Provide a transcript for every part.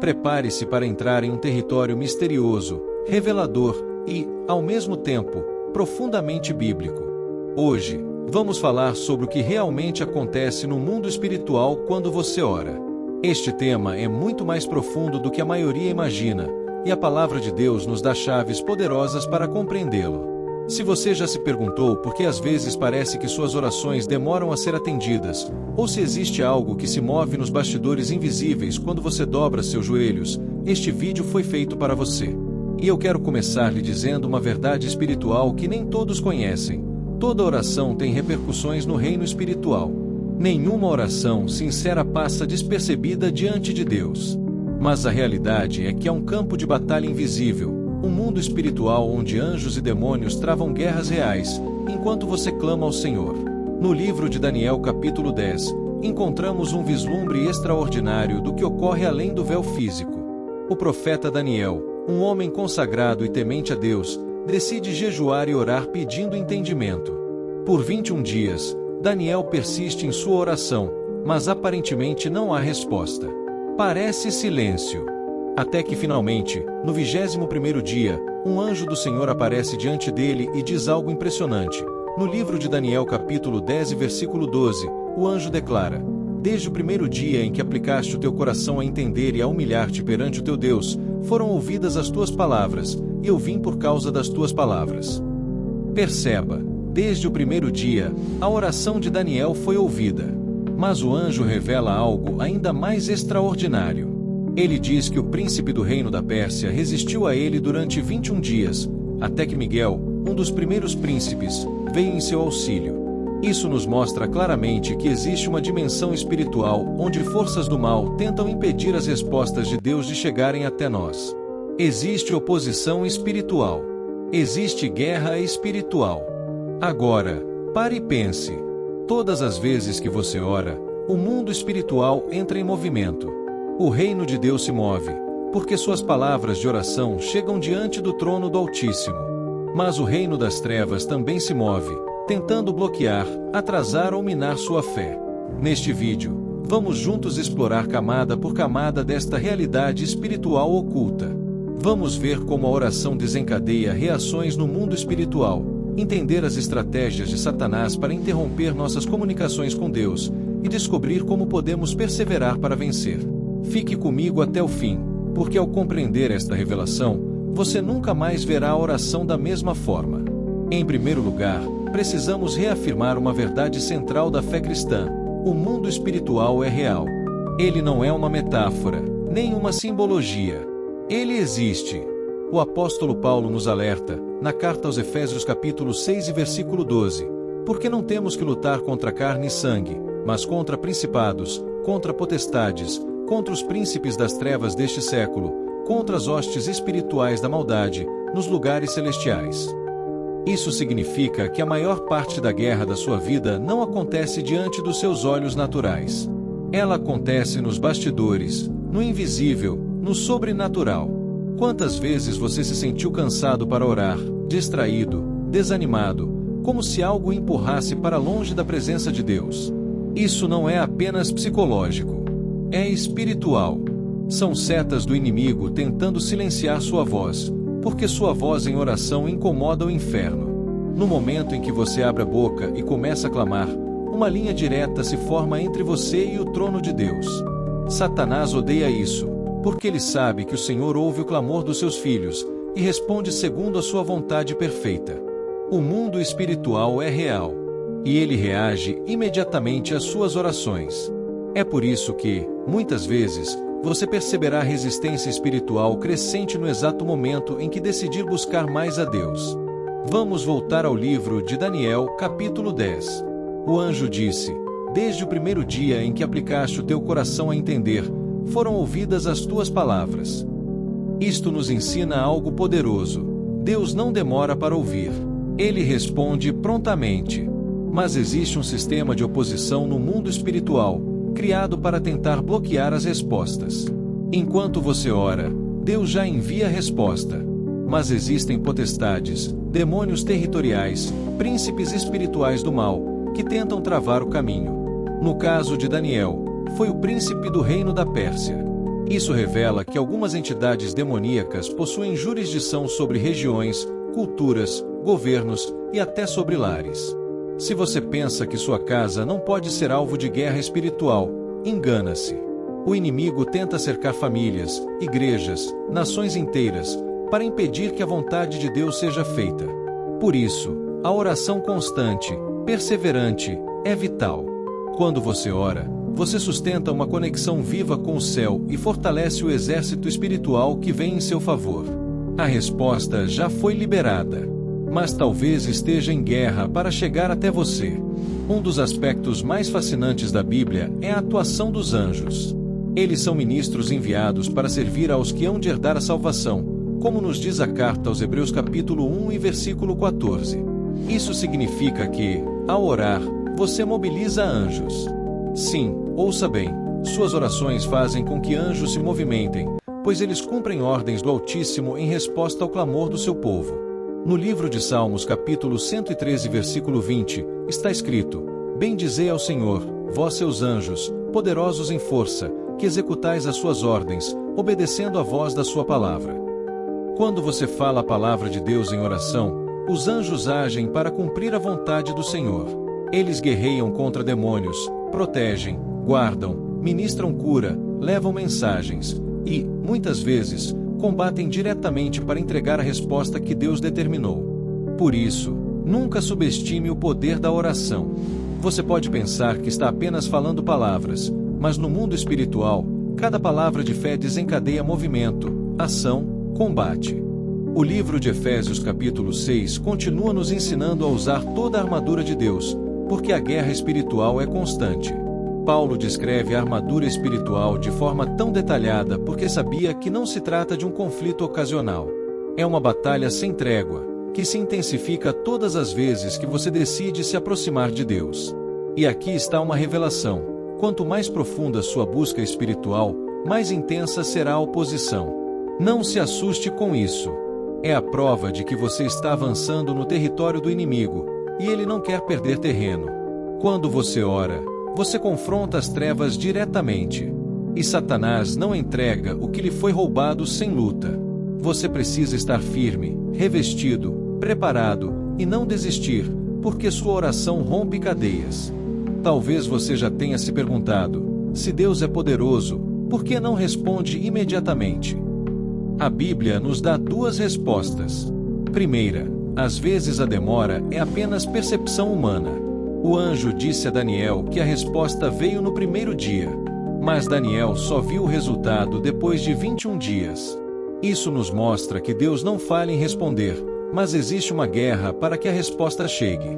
Prepare-se para entrar em um território misterioso, revelador e, ao mesmo tempo, profundamente bíblico. Hoje, vamos falar sobre o que realmente acontece no mundo espiritual quando você ora. Este tema é muito mais profundo do que a maioria imagina, e a palavra de Deus nos dá chaves poderosas para compreendê-lo. Se você já se perguntou por que às vezes parece que suas orações demoram a ser atendidas, ou se existe algo que se move nos bastidores invisíveis quando você dobra seus joelhos, este vídeo foi feito para você. E eu quero começar lhe dizendo uma verdade espiritual que nem todos conhecem. Toda oração tem repercussões no reino espiritual. Nenhuma oração sincera passa despercebida diante de Deus. Mas a realidade é que há um campo de batalha invisível, um mundo espiritual onde anjos e demônios travam guerras reais, enquanto você clama ao Senhor. No livro de Daniel capítulo 10, encontramos um vislumbre extraordinário do que ocorre além do véu físico. O profeta Daniel, um homem consagrado e temente a Deus, decide jejuar e orar pedindo entendimento. Por 21 dias, Daniel persiste em sua oração, mas aparentemente não há resposta. Parece silêncio. Até que finalmente, no 21º dia, um anjo do Senhor aparece diante dele e diz algo impressionante. No livro de Daniel capítulo 10 e versículo 12, o anjo declara: "Desde o primeiro dia em que aplicaste o teu coração a entender e a humilhar-te perante o teu Deus, foram ouvidas as tuas palavras, e eu vim por causa das tuas palavras." Perceba, desde o primeiro dia, a oração de Daniel foi ouvida. Mas o anjo revela algo ainda mais extraordinário. Ele diz que o príncipe do reino da Pérsia resistiu a ele durante 21 dias, até que Miguel, um dos primeiros príncipes, veio em seu auxílio. Isso nos mostra claramente que existe uma dimensão espiritual onde forças do mal tentam impedir as respostas de Deus de chegarem até nós. Existe oposição espiritual. Existe guerra espiritual. Agora, pare e pense. Todas as vezes que você ora, o mundo espiritual entra em movimento. O reino de Deus se move, porque suas palavras de oração chegam diante do trono do Altíssimo. Mas o reino das trevas também se move, tentando bloquear, atrasar ou minar sua fé. Neste vídeo, vamos juntos explorar camada por camada desta realidade espiritual oculta. Vamos ver como a oração desencadeia reações no mundo espiritual, entender as estratégias de Satanás para interromper nossas comunicações com Deus e descobrir como podemos perseverar para vencer. Fique comigo até o fim, porque ao compreender esta revelação, você nunca mais verá a oração da mesma forma. Em primeiro lugar, precisamos reafirmar uma verdade central da fé cristã: o mundo espiritual é real. Ele não é uma metáfora, nem uma simbologia. Ele existe. O apóstolo Paulo nos alerta, na carta aos Efésios capítulo 6 e versículo 12, porque não temos que lutar contra carne e sangue, mas contra principados, contra potestades, contra os príncipes das trevas deste século, contra as hostes espirituais da maldade, nos lugares celestiais. Isso significa que a maior parte da guerra da sua vida não acontece diante dos seus olhos naturais. Ela acontece nos bastidores, no invisível, no sobrenatural. Quantas vezes você se sentiu cansado para orar, distraído, desanimado, como se algo o empurrasse para longe da presença de Deus? Isso não é apenas psicológico. É espiritual. São setas do inimigo tentando silenciar sua voz, porque sua voz em oração incomoda o inferno. No momento em que você abre a boca e começa a clamar, uma linha direta se forma entre você e o trono de Deus. Satanás odeia isso, porque ele sabe que o Senhor ouve o clamor dos seus filhos e responde segundo a sua vontade perfeita. O mundo espiritual é real, e ele reage imediatamente às suas orações. É por isso que, muitas vezes, você perceberá resistência espiritual crescente no exato momento em que decidir buscar mais a Deus. Vamos voltar ao livro de Daniel, capítulo 10. O anjo disse: "Desde o primeiro dia em que aplicaste o teu coração a entender, foram ouvidas as tuas palavras." Isto nos ensina algo poderoso. Deus não demora para ouvir. Ele responde prontamente. Mas existe um sistema de oposição no mundo espiritual, criado para tentar bloquear as respostas. Enquanto você ora, Deus já envia a resposta. Mas existem potestades, demônios territoriais, príncipes espirituais do mal, que tentam travar o caminho. No caso de Daniel, foi o príncipe do reino da Pérsia. Isso revela que algumas entidades demoníacas possuem jurisdição sobre regiões, culturas, governos e até sobre lares. Se você pensa que sua casa não pode ser alvo de guerra espiritual, engana-se. O inimigo tenta cercar famílias, igrejas, nações inteiras, para impedir que a vontade de Deus seja feita. Por isso, a oração constante, perseverante, é vital. Quando você ora, você sustenta uma conexão viva com o céu e fortalece o exército espiritual que vem em seu favor. A resposta já foi liberada, mas talvez esteja em guerra para chegar até você. Um dos aspectos mais fascinantes da Bíblia é a atuação dos anjos. Eles são ministros enviados para servir aos que hão de herdar a salvação, como nos diz a carta aos Hebreus capítulo 1 e versículo 14. Isso significa que, ao orar, você mobiliza anjos. Sim, ouça bem, suas orações fazem com que anjos se movimentem, pois eles cumprem ordens do Altíssimo em resposta ao clamor do seu povo. No livro de Salmos capítulo 113 versículo 20, está escrito: Bendizei ao Senhor, vós seus anjos, poderosos em força, que executais as suas ordens, obedecendo a voz da sua palavra. Quando você fala a palavra de Deus em oração, os anjos agem para cumprir a vontade do Senhor. Eles guerreiam contra demônios, protegem, guardam, ministram cura, levam mensagens e, muitas vezes, combatem diretamente para entregar a resposta que Deus determinou. Por isso, nunca subestime o poder da oração. Você pode pensar que está apenas falando palavras, mas no mundo espiritual, cada palavra de fé desencadeia movimento, ação, combate. O livro de Efésios capítulo 6 continua nos ensinando a usar toda a armadura de Deus, porque a guerra espiritual é constante. Paulo descreve a armadura espiritual de forma tão detalhada porque sabia que não se trata de um conflito ocasional. É uma batalha sem trégua, que se intensifica todas as vezes que você decide se aproximar de Deus. E aqui está uma revelação: quanto mais profunda sua busca espiritual, mais intensa será a oposição. Não se assuste com isso. É a prova de que você está avançando no território do inimigo, e ele não quer perder terreno. Quando você ora, você confronta as trevas diretamente. E Satanás não entrega o que lhe foi roubado sem luta. Você precisa estar firme, revestido, preparado, e não desistir, porque sua oração rompe cadeias. Talvez você já tenha se perguntado: se Deus é poderoso, por que não responde imediatamente? A Bíblia nos dá duas respostas. Primeira, às vezes a demora é apenas percepção humana. O anjo disse a Daniel que a resposta veio no primeiro dia, mas Daniel só viu o resultado depois de 21 dias. Isso nos mostra que Deus não falha em responder, mas existe uma guerra para que a resposta chegue.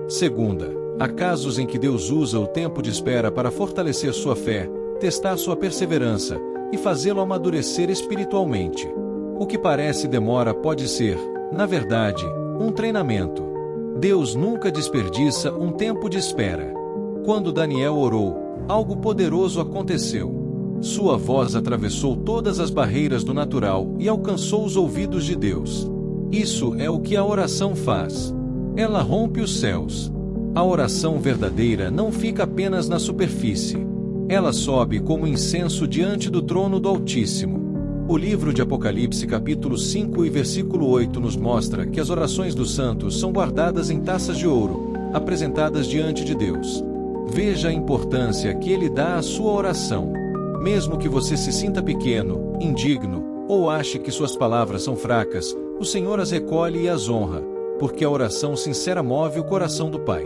Segunda, há casos em que Deus usa o tempo de espera para fortalecer sua fé, testar sua perseverança e fazê-lo amadurecer espiritualmente. O que parece demora pode ser, na verdade, um treinamento. Deus nunca desperdiça um tempo de espera. Quando Daniel orou, algo poderoso aconteceu. Sua voz atravessou todas as barreiras do natural e alcançou os ouvidos de Deus. Isso é o que a oração faz. Ela rompe os céus. A oração verdadeira não fica apenas na superfície. Ela sobe como incenso diante do trono do Altíssimo. O livro de Apocalipse capítulo 5 e versículo 8 nos mostra que as orações dos santos são guardadas em taças de ouro, apresentadas diante de Deus. Veja a importância que Ele dá à sua oração. Mesmo que você se sinta pequeno, indigno, ou ache que suas palavras são fracas, o Senhor as recolhe e as honra, porque a oração sincera move o coração do Pai.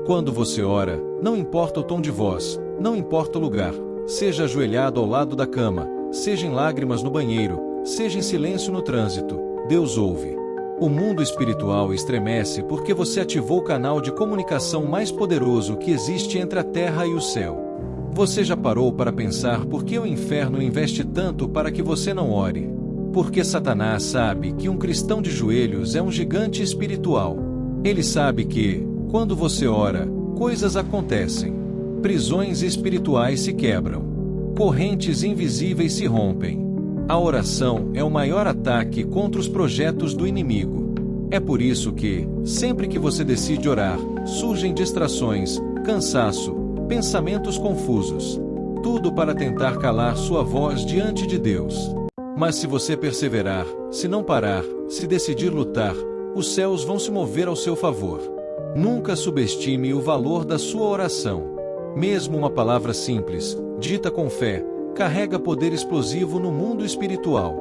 Quando você ora, não importa o tom de voz, não importa o lugar, seja ajoelhado ao lado da cama, seja em lágrimas no banheiro, seja em silêncio no trânsito, Deus ouve. O mundo espiritual estremece porque você ativou o canal de comunicação mais poderoso que existe entre a terra e o céu. Você já parou para pensar por que o inferno investe tanto para que você não ore? Porque Satanás sabe que um cristão de joelhos é um gigante espiritual. Ele sabe que, quando você ora, coisas acontecem. Prisões espirituais se quebram. Correntes invisíveis se rompem. A oração é o maior ataque contra os projetos do inimigo. É por isso que, sempre que você decide orar, surgem distrações, cansaço, pensamentos confusos. tudo para tentar calar sua voz diante de Deus. Mas se você perseverar, se não parar, se decidir lutar, os céus vão se mover ao seu favor. Nunca subestime o valor da sua oração. Mesmo uma palavra simples, dita com fé, carrega poder explosivo no mundo espiritual.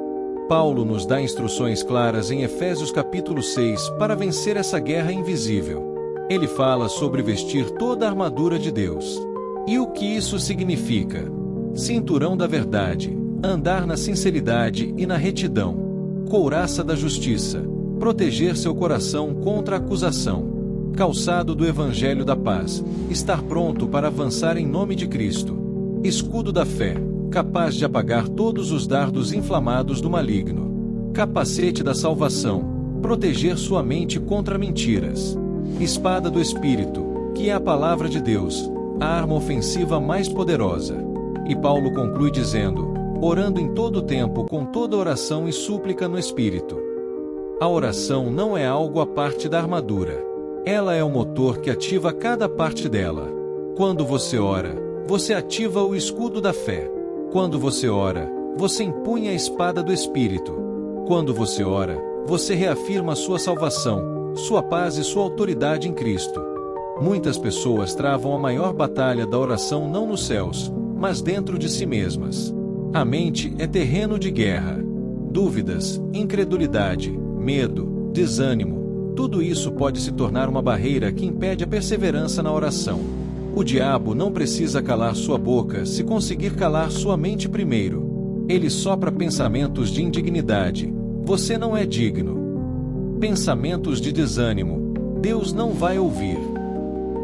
Paulo nos dá instruções claras em Efésios capítulo 6 para vencer essa guerra invisível. Ele fala sobre vestir toda a armadura de Deus. E o que isso significa? Cinturão da verdade, andar na sinceridade e na retidão, couraça da justiça, proteger seu coração contra a acusação, calçado do evangelho da paz, estar pronto para avançar em nome de Cristo, escudo da fé, capaz de apagar todos os dardos inflamados do maligno, capacete da salvação, proteger sua mente contra mentiras, espada do Espírito, que é a palavra de Deus, a arma ofensiva mais poderosa. E Paulo conclui dizendo: orando em todo o tempo com toda oração e súplica no Espírito. A oração não é algo à parte da armadura. Ela é o motor que ativa cada parte dela. Quando você ora, você ativa o escudo da fé. Quando você ora, você empunha a espada do Espírito. Quando você ora, você reafirma sua salvação, sua paz e sua autoridade em Cristo. Muitas pessoas travam a maior batalha da oração não nos céus, mas dentro de si mesmas. A mente é terreno de guerra. Dúvidas, incredulidade, medo, desânimo, tudo isso pode se tornar uma barreira que impede a perseverança na oração. O diabo não precisa calar sua boca se conseguir calar sua mente primeiro. Ele sopra pensamentos de indignidade. Você não é digno. Pensamentos de desânimo. Deus não vai ouvir.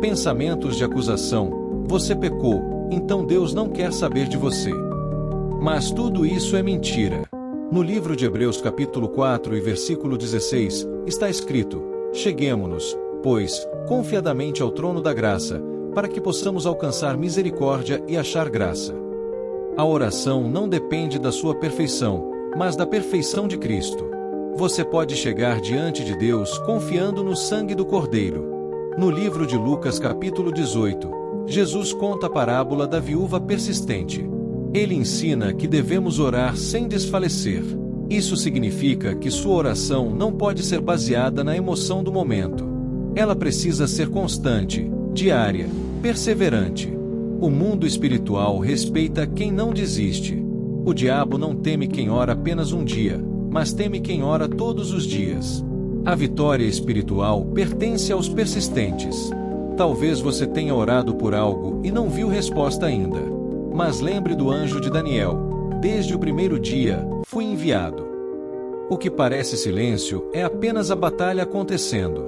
Pensamentos de acusação. Você pecou, então Deus não quer saber de você. Mas tudo isso é mentira. No livro de Hebreus capítulo 4 e versículo 16, está escrito: cheguemo-nos, pois, confiadamente ao trono da graça, para que possamos alcançar misericórdia e achar graça. A oração não depende da sua perfeição, mas da perfeição de Cristo. Você pode chegar diante de Deus confiando no sangue do Cordeiro. No livro de Lucas capítulo 18, Jesus conta a parábola da viúva persistente. Ele ensina que devemos orar sem desfalecer. Isso significa que sua oração não pode ser baseada na emoção do momento. Ela precisa ser constante, diária, perseverante. O mundo espiritual respeita quem não desiste. O diabo não teme quem ora apenas um dia, mas teme quem ora todos os dias. A vitória espiritual pertence aos persistentes. Talvez você tenha orado por algo e não viu resposta ainda. Mas lembre do anjo de Daniel. Desde o primeiro dia, fui enviado. O que parece silêncio é apenas a batalha acontecendo.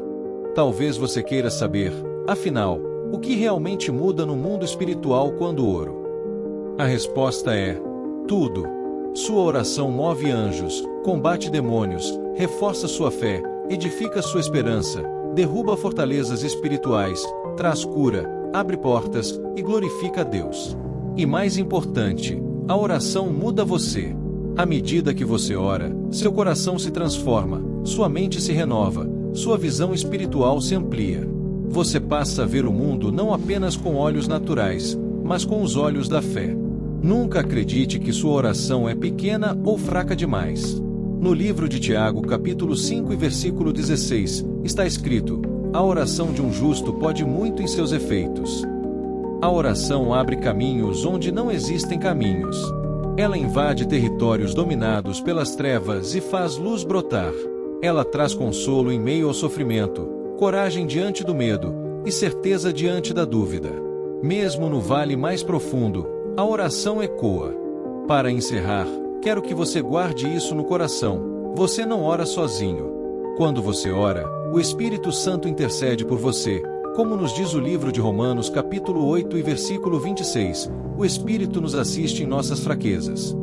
Talvez você queira saber, afinal, o que realmente muda no mundo espiritual quando oro. A resposta é: tudo. Sua oração move anjos, combate demônios, reforça sua fé, edifica sua esperança, derruba fortalezas espirituais, traz cura, abre portas e glorifica a Deus. E mais importante, a oração muda você. À medida que você ora, seu coração se transforma, sua mente se renova, sua visão espiritual se amplia. Você passa a ver o mundo não apenas com olhos naturais, mas com os olhos da fé. Nunca acredite que sua oração é pequena ou fraca demais. No livro de Tiago, capítulo 5 e versículo 16, está escrito: a oração de um justo pode muito em seus efeitos. A oração abre caminhos onde não existem caminhos. Ela invade territórios dominados pelas trevas e faz luz brotar. Ela traz consolo em meio ao sofrimento, coragem diante do medo e certeza diante da dúvida. Mesmo no vale mais profundo, a oração ecoa. Para encerrar, quero que você guarde isso no coração. Você não ora sozinho. Quando você ora, o Espírito Santo intercede por você. Como nos diz o livro de Romanos capítulo 8 e versículo 26, o Espírito nos assiste em nossas fraquezas.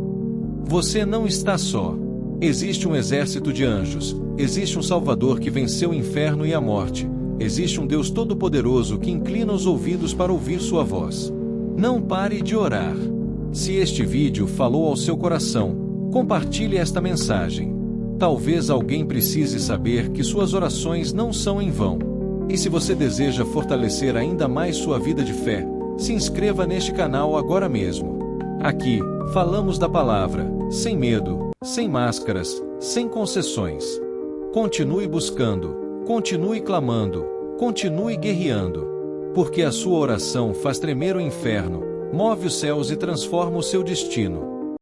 Você não está só. Existe um exército de anjos, existe um Salvador que venceu o inferno e a morte, existe um Deus Todo-Poderoso que inclina os ouvidos para ouvir sua voz. Não pare de orar. Se este vídeo falou ao seu coração, compartilhe esta mensagem. Talvez alguém precise saber que suas orações não são em vão. E se você deseja fortalecer ainda mais sua vida de fé, se inscreva neste canal agora mesmo. Aqui, falamos da palavra, sem medo, sem máscaras, sem concessões. Continue buscando, continue clamando, continue guerreando. Porque a sua oração faz tremer o inferno, move os céus e transforma o seu destino.